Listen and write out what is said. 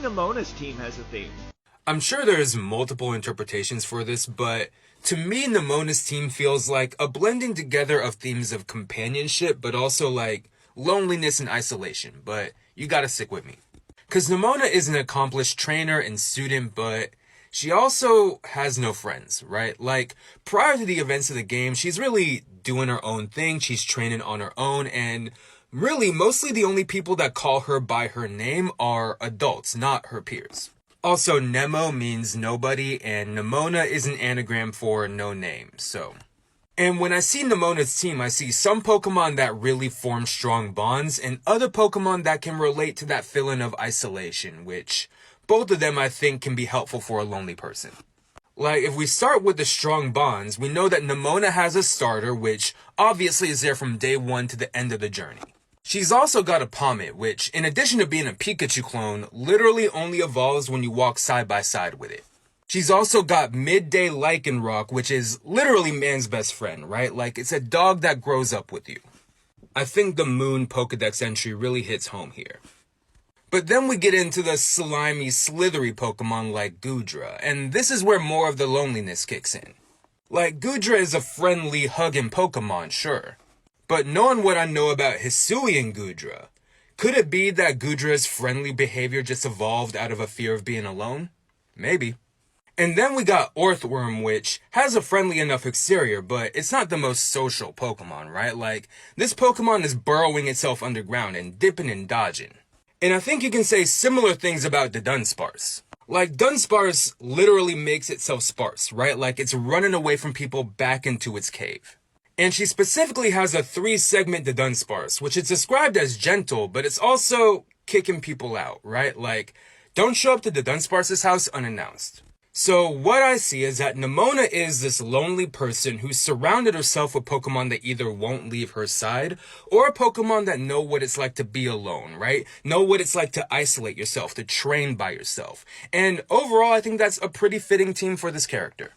Nemona's team has a theme. I'm sure there's multiple interpretations for this, but to me, Nemona's team feels like a blending together of themes of companionship, but also like loneliness and isolation. But you gotta stick with me. Cause Nemona is an accomplished trainer and student, but she also has no friends, right? Like, prior to the events of the game, she's really doing her own thing. She's training on her own, and really, mostly the only people that call her by her name are adults, not her peers. Also, Nemo means nobody, and Nemona is an anagram for no name, so. And when I see Nemona's team, I see some Pokemon that really form strong bonds, and other Pokemon that can relate to that feeling of isolation, which both of them I think can be helpful for a lonely person. Like, if we start with the strong bonds, we know that Nemona has a starter, which obviously is there from day one to the end of the journey. She's also got a pawmot, which, in addition to being a Pikachu clone, literally only evolves when you walk side by side with it. She's also got midday lycanroc, which is literally man's best friend, right? Like, it's a dog that grows up with you. I think the Moon Pokedex entry really hits home here. But then we get into the slimy, slithery Pokemon like Goodra, and this is where more of the loneliness kicks in. Like, Goodra is a friendly, hugging Pokemon, sure. But knowing what I know about hisuian Goodra, could it be that Goodra's friendly behavior just evolved out of a fear of being alone? Maybe. And then we got Orthworm, which has a friendly enough exterior, but it's not the most social Pokemon, right? Like, this Pokemon is burrowing itself underground and dipping and dodging. And I think you can say similar things about dudunsparce. Like, dudunsparce literally makes itself sparse, right? Like, it's running away from people back into its cave. And she specifically has a 3-segment dudunsparce, which is described as gentle, but it's also kicking people out, right? Like, don't show up to dudunsparce's house unannounced. So what I see is that Nemona is this lonely person who's surrounded herself with Pokemon that either won't leave her side, or Pokemon that know what it's like to be alone, right? Know what it's like to isolate yourself, to train by yourself. And overall, I think that's a pretty fitting team for this character.